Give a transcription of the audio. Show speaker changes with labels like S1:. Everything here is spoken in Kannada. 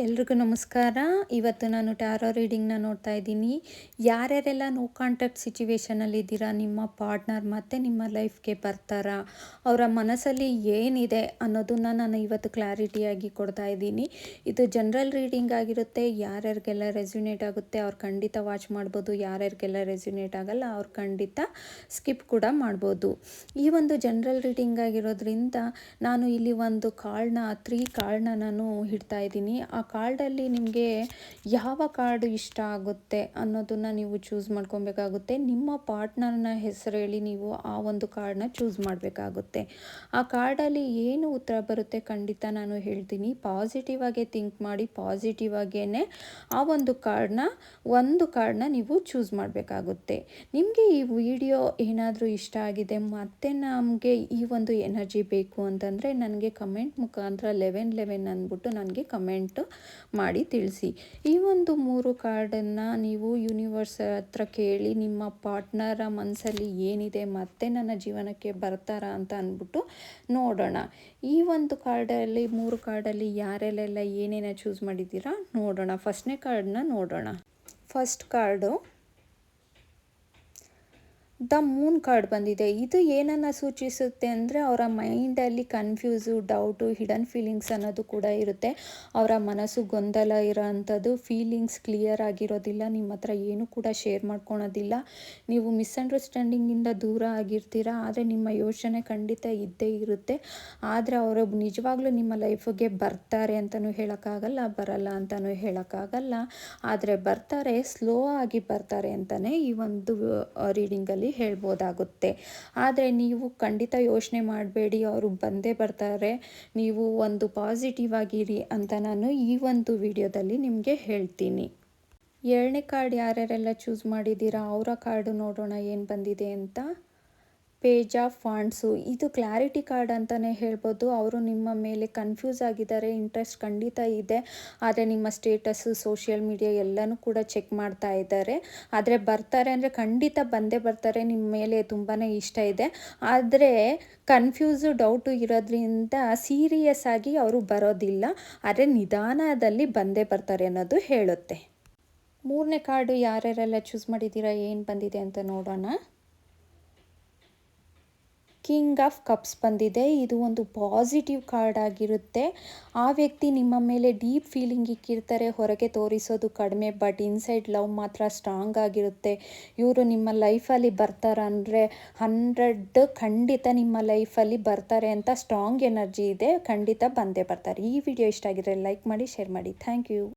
S1: ಎಲ್ರಿಗೂ ನಮಸ್ಕಾರ. ಇವತ್ತು ನಾನು ಟ್ಯಾರೋ ರೀಡಿಂಗ್ನ ನೋಡ್ತಾ ಇದ್ದೀನಿ. ಯಾರ್ಯಾರೆಲ್ಲ ನೋ ಕಾಂಟ್ಯಾಕ್ಟ್ ಸಿಚುವೇಶನಲ್ಲಿ ಇದ್ದೀರಾ, ನಿಮ್ಮ ಪಾರ್ಟ್ನರ್ ಮತ್ತೆ ನಿಮ್ಮ ಲೈಫ್ಗೆ ಬರ್ತಾರಾ, ಅವರ ಮನಸ್ಸಲ್ಲಿ ಏನಿದೆ ಅನ್ನೋದನ್ನು ನಾನು ಇವತ್ತು ಕ್ಲಾರಿಟಿಯಾಗಿ ಕೊಡ್ತಾ ಇದ್ದೀನಿ. ಇದು ಜನರಲ್ ರೀಡಿಂಗ್ ಆಗಿರುತ್ತೆ. ಯಾರ್ಯಾರಿಗೆಲ್ಲ ರೆಸ್ಯುನೇಟ್ ಆಗುತ್ತೆ ಅವ್ರು ಖಂಡಿತ ವಾಚ್ ಮಾಡ್ಬೋದು, ಯಾರ್ಯಾರಿಗೆಲ್ಲ ರೆಸ್ಯುನೇಟ್ ಆಗಲ್ಲ ಅವ್ರು ಖಂಡಿತ ಸ್ಕಿಪ್ ಕೂಡ ಮಾಡ್ಬೋದು. ಈ ಒಂದು ಜನರಲ್ ರೀಡಿಂಗ್ ಆಗಿರೋದ್ರಿಂದ ನಾನು ಇಲ್ಲಿ ಒಂದು ಕಾರ್ಡ್ನ 3 ಕಾರ್ಡ್ನ ನಾನು ಇಡ್ತಾ ಇದ್ದೀನಿ. ಆ ಕಾರ್ಡಲ್ಲಿ ನಿಮಗೆ ಯಾವ ಕಾರ್ಡು ಇಷ್ಟ ಆಗುತ್ತೆ ಅನ್ನೋದನ್ನು ನೀವು ಚೂಸ್ ಮಾಡ್ಕೊಬೇಕಾಗುತ್ತೆ. ನಿಮ್ಮ ಪಾರ್ಟ್ನರ್ನ ಹೆಸರು ಹೇಳಿ ನೀವು ಆ ಒಂದು ಕಾರ್ಡನ್ನ ಚೂಸ್ ಮಾಡಬೇಕಾಗುತ್ತೆ. ಆ ಕಾರ್ಡಲ್ಲಿ ಏನು ಉತ್ತರ ಬರುತ್ತೆ ಖಂಡಿತ ನಾನು ಹೇಳ್ತೀನಿ. ಪಾಸಿಟಿವ್ ಆಗಿ ಥಿಂಕ್ ಮಾಡಿ, ಪಾಸಿಟಿವ್ ಆಗೇ ಆ ಒಂದು ಕಾರ್ಡನ್ನ ನೀವು ಚೂಸ್ ಮಾಡಬೇಕಾಗುತ್ತೆ. ನಿಮಗೆ ಈ ವಿಡಿಯೋ ಏನಾದರೂ ಇಷ್ಟ ಆಗಿದೆ ಮತ್ತು ನಮಗೆ ಈ ಒಂದು ಎನರ್ಜಿ ಬೇಕು ಅಂತಂದರೆ ನನಗೆ ಕಮೆಂಟ್ ಮುಖಾಂತರ 1111 ಅಂದ್ಬಿಟ್ಟು ನನಗೆ ಕಮೆಂಟ್ ಮಾಡಿ ತಿಳಿಸಿ. ಈ ಒಂದು 3 ಕಾರ್ಡನ್ನು ನೀವು ಯೂನಿವರ್ಸ್ ಹತ್ರ ಕೇಳಿ, ನಿಮ್ಮ ಪಾರ್ಟ್ನರ ಮನಸ್ಸಲ್ಲಿ ಏನಿದೆ ಮತ್ತೆ ನನ್ನ ಜೀವನಕ್ಕೆ ಬರ್ತಾರಾ ಅಂತ ಅಂದ್ಬಿಟ್ಟು ನೋಡೋಣ. ಈ ಒಂದು ಕಾರ್ಡಲ್ಲಿ 3 ಕಾರ್ಡಲ್ಲಿ ಯಾರೆಲ್ಲ ಏನೇನು ಚೂಸ್ ಮಾಡಿದ್ದೀರಾ ನೋಡೋಣ. ಫಸ್ಟ್ನೇ ಕಾರ್ಡನ್ನ ನೋಡೋಣ. First card the Moon card ಬಂದಿದೆ. ಇದು ಏನನ್ನು ಸೂಚಿಸುತ್ತೆ ಅಂದರೆ ಅವರ ಮೈಂಡಲ್ಲಿ ಕನ್ಫ್ಯೂಸು, ಡೌಟು, ಹಿಡನ್ ಫೀಲಿಂಗ್ಸ್ ಅನ್ನೋದು ಕೂಡ ಇರುತ್ತೆ. ಅವರ ಮನಸ್ಸು ಗೊಂದಲ ಇರೋ ಅಂಥದ್ದು, ಫೀಲಿಂಗ್ಸ್ ಕ್ಲಿಯರ್ ಆಗಿರೋದಿಲ್ಲ, ನಿಮ್ಮ ಹತ್ರ ಏನೂ ಕೂಡ ಶೇರ್ ಮಾಡ್ಕೊಳೋದಿಲ್ಲ. ನೀವು ಮಿಸ್ಅಂಡರ್ಸ್ಟ್ಯಾಂಡಿಂಗಿಂದ ದೂರ ಆಗಿರ್ತೀರ. ಆದರೆ ನಿಮ್ಮ ಯೋಚನೆ ಖಂಡಿತ ಇದ್ದೇ ಇರುತ್ತೆ. ಆದರೆ ಅವರು ನಿಜವಾಗ್ಲೂ ನಿಮ್ಮ ಲೈಫಿಗೆ ಬರ್ತಾರೆ ಅಂತಲೂ ಹೇಳೋಕ್ಕಾಗಲ್ಲ, ಬರಲ್ಲ ಅಂತಲೂ ಹೇಳೋಕ್ಕಾಗಲ್ಲ. ಆದರೆ ಬರ್ತಾರೆ, ಸ್ಲೋ ಆಗಿ ಬರ್ತಾರೆ ಅಂತಲೇ ಈ ಒಂದು ರೀಡಿಂಗಲ್ಲಿ ಹೇಳ್ಬೋದಾಗುತ್ತೆ. ಆದರೆ ನೀವು ಖಂಡಿತ ಯೋಚನೆ ಮಾಡಬೇಡಿ, ಅವರು ಬಂದೇ ಬರ್ತಾರೆ. ನೀವು ಒಂದು ಪಾಸಿಟಿವ್ ಆಗಿರಿ ಅಂತ ನಾನು ಈ ಒಂದು ವಿಡಿಯೋದಲ್ಲಿ ನಿಮಗೆ ಹೇಳ್ತೀನಿ. 2ನೇ ಕಾರ್ಡ್ ಯಾರ್ಯಾರೆಲ್ಲ ಚೂಸ್ ಮಾಡಿದ್ದೀರಾ ಅವರ ಕಾರ್ಡು ನೋಡೋಣ ಏನು ಬಂದಿದೆ ಅಂತ. Page of wands. ಇದು ಕ್ಲಾರಿಟಿ ಕಾರ್ಡ್ ಅಂತಲೇ ಹೇಳ್ಬೋದು. ಅವರು ನಿಮ್ಮ ಮೇಲೆ ಕನ್ಫ್ಯೂಸ್ ಆಗಿದ್ದಾರೆ, ಇಂಟ್ರೆಸ್ಟ್ ಖಂಡಿತ ಇದೆ. ಆದರೆ ನಿಮ್ಮ ಸ್ಟೇಟಸ್ಸು, ಸೋಷಿಯಲ್ ಮೀಡಿಯಾ ಎಲ್ಲನೂ ಕೂಡ ಚೆಕ್ ಮಾಡ್ತಾ ಇದ್ದಾರೆ. ಆದರೆ ಬರ್ತಾರೆ ಅಂದರೆ ಖಂಡಿತ ಬಂದೇ ಬರ್ತಾರೆ. ನಿಮ್ಮ ಮೇಲೆ ತುಂಬಾ ಇಷ್ಟ ಇದೆ. ಆದರೆ ಕನ್ಫ್ಯೂಸು, ಡೌಟು ಇರೋದ್ರಿಂದ ಸೀರಿಯಸ್ ಆಗಿ ಅವರು ಬರೋದಿಲ್ಲ. ಆದರೆ ನಿಧಾನದಲ್ಲಿ ಬಂದೇ ಬರ್ತಾರೆ ಅನ್ನೋದು ಹೇಳುತ್ತೆ. 3ನೇ ಕಾರ್ಡು ಯಾರ್ಯಾರೆಲ್ಲ ಚೂಸ್ ಮಾಡಿದ್ದೀರಾ ಏನು ಬಂದಿದೆ ಅಂತ ನೋಡೋಣ. ಕಿಂಗ್ ಆಫ್ ಕಪ್ಸ್ ಬಂದಿದೆ. ಇದು ಒಂದು ಪಾಸಿಟಿವ್ ಕಾರ್ಡ್ ಆಗಿರುತ್ತೆ. ಆ ವ್ಯಕ್ತಿ ನಿಮ್ಮ ಮೇಲೆ ಡೀಪ್ ಫೀಲಿಂಗ್ ಇಕ್ಕಿರ್ತಾರೆ. ಹೊರಗೆ ತೋರಿಸೋದು ಕಡಿಮೆ, ಬಟ್ ಇನ್ಸೈಡ್ ಲವ್ ಮಾತ್ರ ಸ್ಟ್ರಾಂಗ್ ಆಗಿರುತ್ತೆ. ಇವರು ನಿಮ್ಮ ಲೈಫಲ್ಲಿ ಬರ್ತಾರಂದರೆ 100 ಖಂಡಿತ ನಿಮ್ಮ ಲೈಫಲ್ಲಿ ಬರ್ತಾರೆ ಅಂತ ಸ್ಟ್ರಾಂಗ್ ಎನರ್ಜಿ ಇದೆ. ಖಂಡಿತ ಬಂದೇ ಬರ್ತಾರೆ. ಈ ವಿಡಿಯೋ ಇಷ್ಟ ಆಗಿದ್ರೆ ಲೈಕ್ ಮಾಡಿ, ಶೇರ್ ಮಾಡಿ. Thank you.